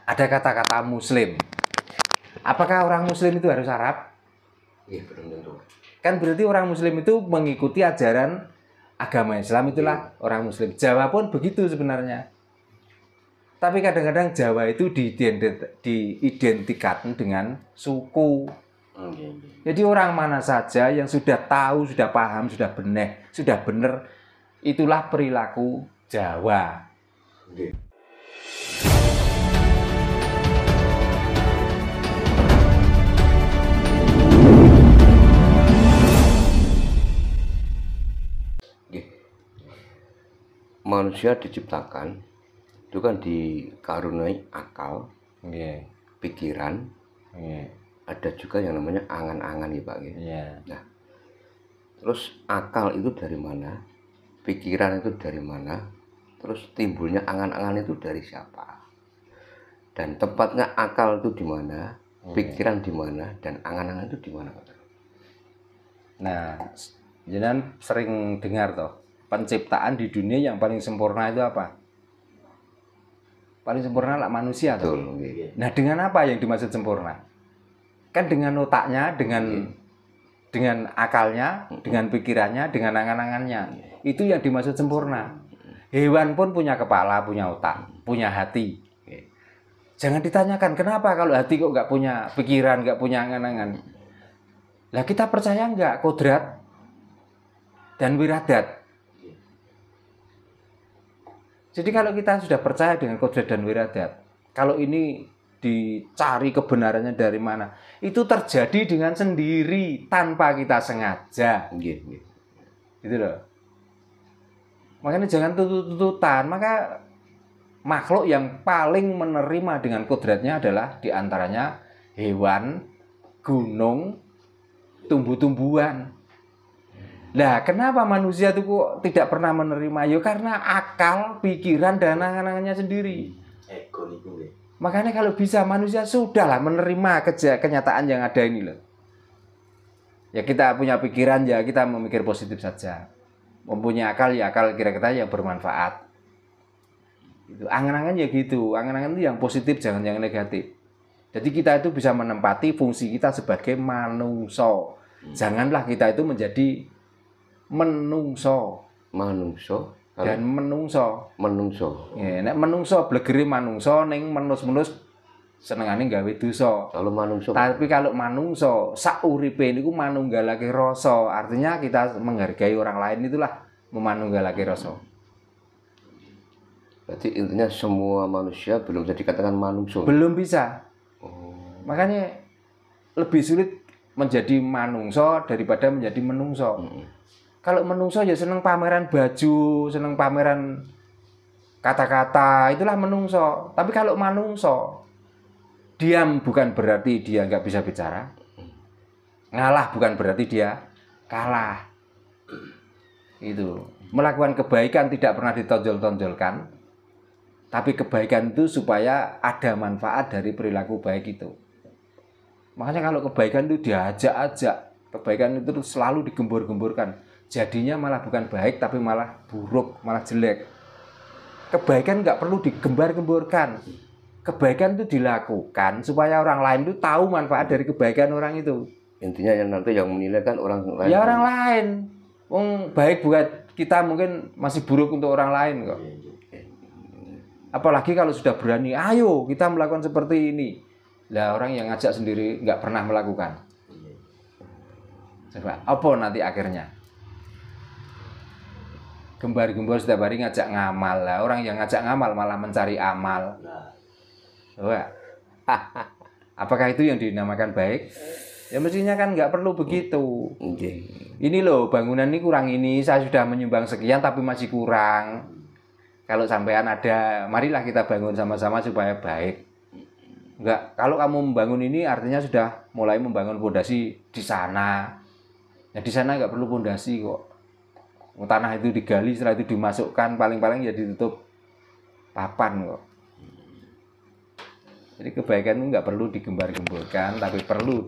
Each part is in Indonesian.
ada kata-kata Muslim. Apakah orang Muslim itu harus Arab? Iya, belum tentu. Kan berarti orang Muslim itu mengikuti ajaran agama Islam, itulah orang Muslim. Jawa pun begitu sebenarnya. Tapi kadang-kadang Jawa itu diidentikan dengan suku. Jadi orang mana saja yang sudah tahu, sudah paham, sudah benar, itulah perilaku Jawa. Manusia diciptakan itu kan dikaruniai akal, pikiran, ada juga yang namanya angan-angan ya Pak. Nah, terus akal itu dari mana? Pikiran itu dari mana? Terus timbulnya angan-angan itu dari siapa? Dan tempatnya akal itu di mana? Pikiran di mana? Dan angan-angan itu di mana Pak? Nah, jangan sering dengar toh, penciptaan di dunia yang paling sempurna itu apa? Paling sempurna lah manusia toh. Nah, dengan apa yang dimaksud sempurna? Kan dengan otaknya, dengan akalnya, dengan pikirannya, dengan angan-angannya. Itu yang dimaksud sempurna. Hewan pun punya kepala, punya otak, punya hati. Jangan ditanyakan kenapa kalau hati kok nggak punya pikiran, nggak punya angan-angan. Lah kita percaya nggak kodrat dan wiradat? Jadi kalau kita sudah percaya dengan kodrat dan wiradat, kalau ini dicari kebenarannya dari mana, itu terjadi dengan sendiri tanpa kita sengaja. Gitu loh. Makanya jangan tutup-tututan. Maka makhluk yang paling menerima dengan kodratnya adalah diantaranya hewan, gunung, tumbuh-tumbuhan. Nah, kenapa manusia itu kok tidak pernah menerima? Ya karena akal, pikiran, dan angan-angannya sendiri. Makanya kalau bisa manusia sudahlah menerima kenyataan yang ada ini loh. Ya kita punya pikiran ya kita memikir positif saja. Mempunyai akal ya akal kira-kira yang bermanfaat. Itu angan-angan ya gitu. Angan-angan itu yang positif, jangan yang negatif. Jadi kita itu bisa menempati fungsi kita sebagai manungso. Janganlah kita itu menjadi menungso dan menungso. Ya, nek menungso blegere manungso ning menus-menus senengane gawe dosa. Kalau manungso. Tapi kalau manungso sauripe niku manunggalake rasa. Artinya kita menghargai orang lain itulah memanunggalake rasa. Berarti intinya semua manusia belum bisa dikatakan manungso. Belum bisa. Makanya lebih sulit menjadi manungso daripada menjadi menungso. Kalau menungso ya seneng pameran baju, seneng pameran kata-kata, itulah menungso. Tapi kalau manungso, diam bukan berarti dia nggak bisa bicara. Ngalah bukan berarti dia kalah. Itu. Melakukan kebaikan tidak pernah ditonjol-tonjolkan. Tapi kebaikan itu supaya ada manfaat dari perilaku baik itu. Makanya kalau kebaikan itu diajak-ajak, kebaikan itu selalu digembur-gemburkan. Jadinya malah bukan baik, tapi malah buruk, malah jelek. Kebaikan nggak perlu digembar-gemburkan. Kebaikan itu dilakukan supaya orang lain itu tahu manfaat dari kebaikan orang itu. Intinya yang nanti yang menilai kan orang lain. Ya orang lain. Baik buat kita mungkin masih buruk untuk orang lain kok. Apalagi kalau sudah berani, ayo kita melakukan seperti ini. Lah orang yang ngajak sendiri nggak pernah melakukan. Coba, apa nanti akhirnya? Gembar-gembor setiap hari ngajak ngamal lah. Orang yang ngajak ngamal malah mencari amal. Wah. Apakah itu yang dinamakan baik? Ya mestinya kan nggak perlu begitu. Ini loh bangunan ini kurang ini. Saya sudah menyumbang sekian tapi masih kurang. Kalau sampean ada, marilah kita bangun sama-sama supaya baik. Enggak, kalau kamu membangun ini artinya sudah mulai membangun fondasi di sana. Ya di sana nggak perlu fondasi kok. Tanah itu digali, setelah itu dimasukkan, paling-paling ya ditutup papan kok. Jadi kebaikan itu nggak perlu digembar-gemburkan, tapi perlu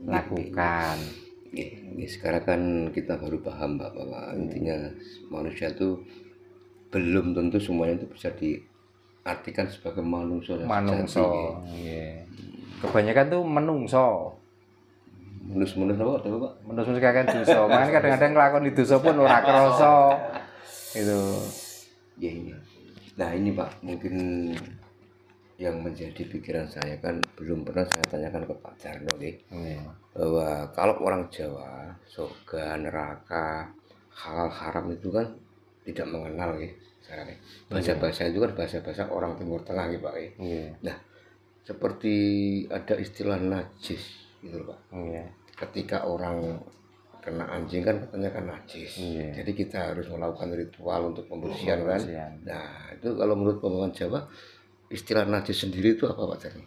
dilakukan. Sekarang kan kita baru paham bahwa intinya manusia itu belum tentu semuanya itu bisa artikan sebagai manungso. Manungso. Nggih. Kebanyakan tuh menungso. Menus-menus apa tuh, Pak? Menus-menus kakek dosa. Makanya kadang-kadang nglakoni dosa pun ora krasa. Itu. Iya. Nah, ini Pak, mungkin yang menjadi pikiran saya kan belum pernah saya tanyakan ke Pak Jarno bahwa kalau orang Jawa surga, neraka, halal haram itu kan tidak mengenal bahasa-bahasa itu kan bahasa-bahasa orang Timur Tengah Pak. Nah, seperti ada istilah najis gitu Pak. Ketika orang kena anjing kan katanya kan najis. Jadi kita harus melakukan ritual untuk pembersihan kan. Nah, itu kalau menurut pemahaman Jawa istilah najis sendiri itu apa Pak Jarno?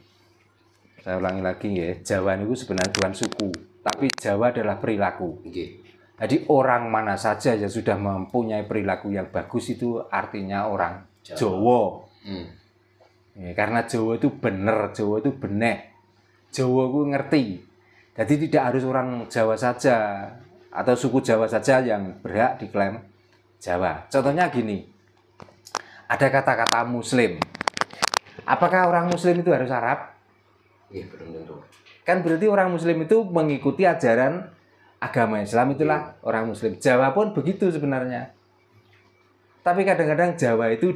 Saya ulangi lagi ya, Jawa itu sebenarnya bukan suku, tapi Jawa adalah perilaku. Jadi orang mana saja yang sudah mempunyai perilaku yang bagus itu artinya orang Jawa. Ya, karena Jawa itu bener, Jawa itu benek, Jawa itu ngerti. Jadi tidak harus orang Jawa saja atau suku Jawa saja yang berhak diklaim Jawa. Contohnya gini, ada kata-kata Muslim. Apakah orang Muslim itu harus Arab? Iya, belum tentu. Kan berarti orang Muslim itu mengikuti ajaran agama Islam, itulah orang Muslim. Jawa pun begitu sebenarnya. Tapi kadang-kadang Jawa itu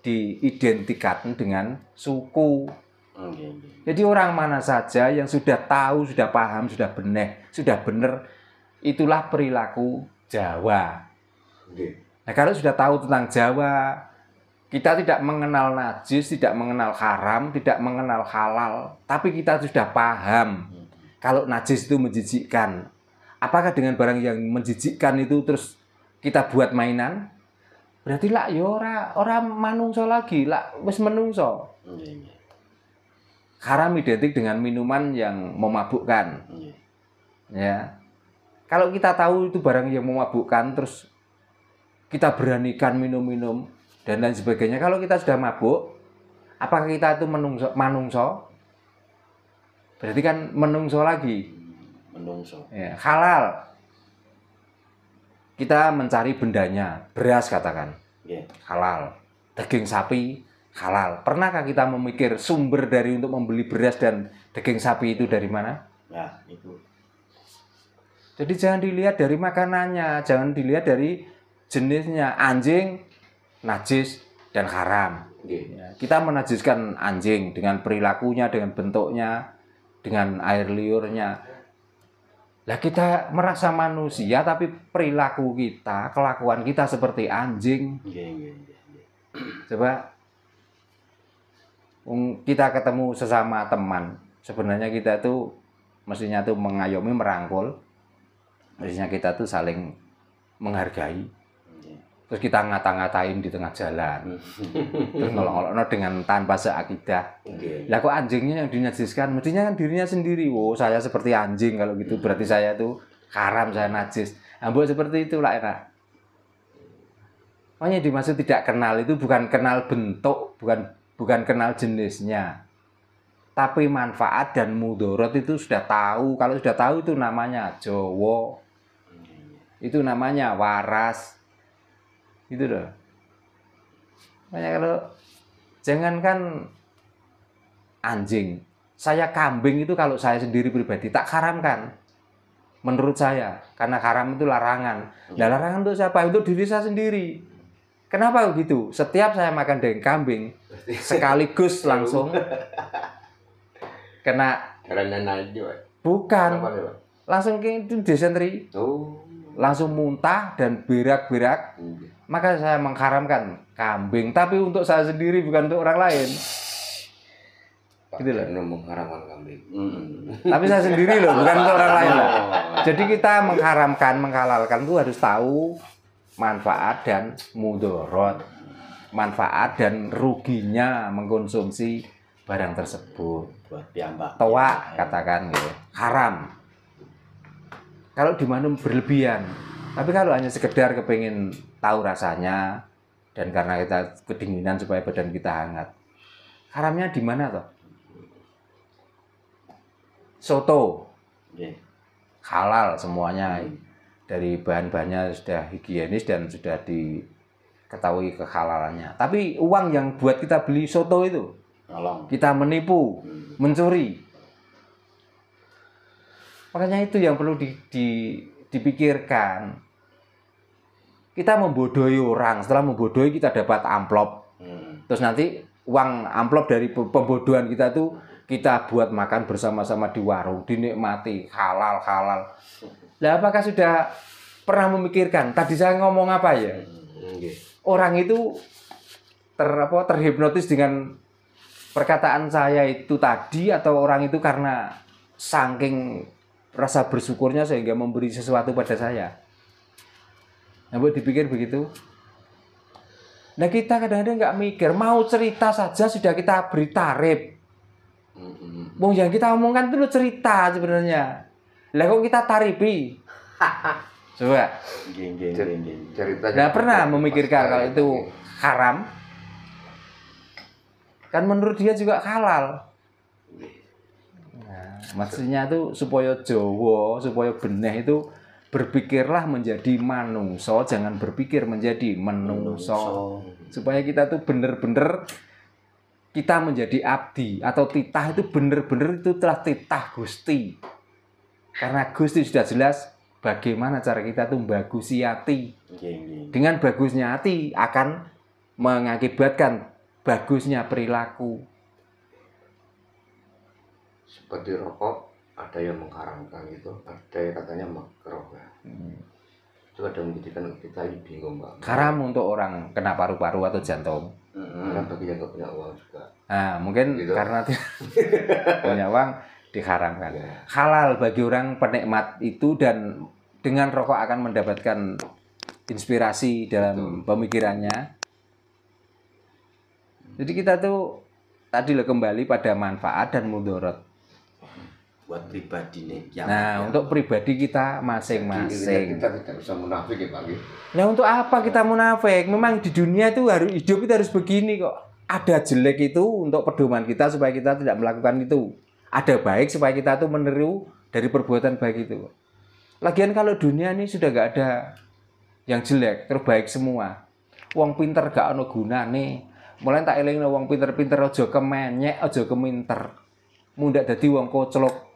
diidentikan dengan suku. Jadi orang mana saja yang sudah tahu, sudah paham, sudah benar, itulah perilaku Jawa. Nah, kalau sudah tahu tentang Jawa, kita tidak mengenal najis, tidak mengenal haram, tidak mengenal halal, tapi kita sudah paham kalau najis itu menjijikkan. Apakah dengan barang yang menjijikkan itu terus kita buat mainan? Berarti lah ya ora manungso lagi, lah wis menungso. Haram identik dengan minuman yang memabukkan. Ya. Kalau kita tahu itu barang yang memabukkan terus kita beranikan minum-minum dan lain sebagainya. Kalau kita sudah mabuk, apakah kita itu manungso? Berarti kan menungso lagi. Menungso. Ya, halal. Kita mencari bendanya, beras katakan. Halal. Daging sapi halal. Pernahkah kita memikir sumber dari untuk membeli beras dan daging sapi itu dari mana? Nah, itu. Jadi jangan dilihat dari makanannya, jangan dilihat dari jenisnya. Anjing najis dan haram. Kita menajiskan anjing dengan perilakunya, dengan bentuknya, dengan air liurnya. Lah kita merasa manusia tapi perilaku kita, kelakuan kita seperti anjing. Coba kita ketemu sesama teman, sebenarnya kita tuh mestinya tuh mengayomi, merangkul. Mestinya kita tuh saling menghargai. Terus kita ngata-ngatain di tengah jalan, terus ngolok-ngolokno dengan tanpa seakidah. Lah kok anjingnya yang dinajiskan? Mestinya kan dirinya sendiri. Oh, saya seperti anjing kalau gitu, berarti saya tuh haram, saya najis. Ambok seperti itulah ya Kak. Makanya dimaksud tidak kenal itu bukan kenal bentuk, bukan kenal jenisnya, tapi manfaat dan mudorot itu sudah tahu. Kalau sudah tahu itu namanya Jawa, itu namanya waras. Gitu loh. Makanya kalau jangankan anjing, saya kambing itu kalau saya sendiri pribadi tak haramkan. Menurut saya, karena haram itu larangan. Nah, larangan untuk siapa? Untuk diri saya sendiri. Kenapa begitu? Setiap saya makan daging kambing, sekaligus langsung kena. Bukan. Langsung ke disentri. Langsung muntah dan berak-berak. Maka saya mengharamkan kambing, tapi untuk saya sendiri bukan untuk orang lain. Gitu loh. Mengharamkan kambing. Tapi saya sendiri loh, bukan untuk orang lain loh. Jadi kita mengharamkan, menghalalkan itu harus tahu manfaat dan mudorot, manfaat dan ruginya mengkonsumsi barang tersebut. Toa katakan gitu, haram. Kalau diminum berlebihan. Tapi kalau hanya sekedar kepingin tahu rasanya dan karena kita kedinginan supaya badan kita hangat, haramnya di mana toh? Soto, halal semuanya, dari bahan-bahannya sudah higienis dan sudah ketahui kehalalannya. Tapi uang yang buat kita beli soto itu, kita menipu, mencuri. Makanya itu yang perlu dipikirkan. Kita membodohi orang, setelah membodohi kita dapat amplop. Terus nanti uang amplop dari pembodohan kita tuh kita buat makan bersama-sama di warung, dinikmati, halal. Nah, apakah sudah pernah memikirkan? Tadi saya ngomong apa ya? Orang itu terhipnotis dengan perkataan saya itu tadi, atau orang itu karena saking rasa bersyukurnya sehingga memberi sesuatu pada saya? Nah, buat dipikir begitu. Nah, kita kadang-kadang nggak mikir, mau cerita saja sudah kita beri tarif. Yang kita omongkan itu cerita sebenarnya. Lah kok kita tarifi? Coba. Nah, pernah memikirkan kalau itu haram? Kan menurut dia juga halal. Nah, maksudnya itu supaya Jawa, supaya benih itu berpikirlah menjadi manungso, jangan berpikir menjadi menungso. Supaya kita tuh bener-bener kita menjadi abdi atau titah itu bener-bener itu telah titah Gusti. Karena Gusti sudah jelas bagaimana cara kita tuh bagusi hati. Dengan bagusnya hati akan mengakibatkan bagusnya perilaku. Seperti rokok, ada yang mengharamkan gitu, ada yang katanya makruh. Itu kadang menjadikan kita ini bingung, Pak. Haram untuk orang kena paru-paru atau jantung. Karena bagi yang punya uang juga. Nah, mungkin gitu. Karena punya uang diharamkan. Halal bagi orang penikmat itu, dan dengan rokok akan mendapatkan inspirasi dalam pemikirannya. Jadi kita tuh tadi kembali pada manfaat dan mudarat. Buat pribadi nih. Untuk pribadi kita masing-masing. Kita tidak bisa munafik ya, Pak. Nah, untuk apa kita munafik? Memang di dunia itu hidup itu harus begini kok. Ada jelek itu untuk pedoman kita supaya kita tidak melakukan itu. Ada baik supaya kita tuh meniru dari perbuatan baik itu. Lagian kalau dunia ini sudah gak ada yang jelek, terbaik semua. Wong pinter gak ono gunane. Mulai tak elingno wong pinter-pinter aja kemenyek, aja keminter. Mundak dadi wong koclok.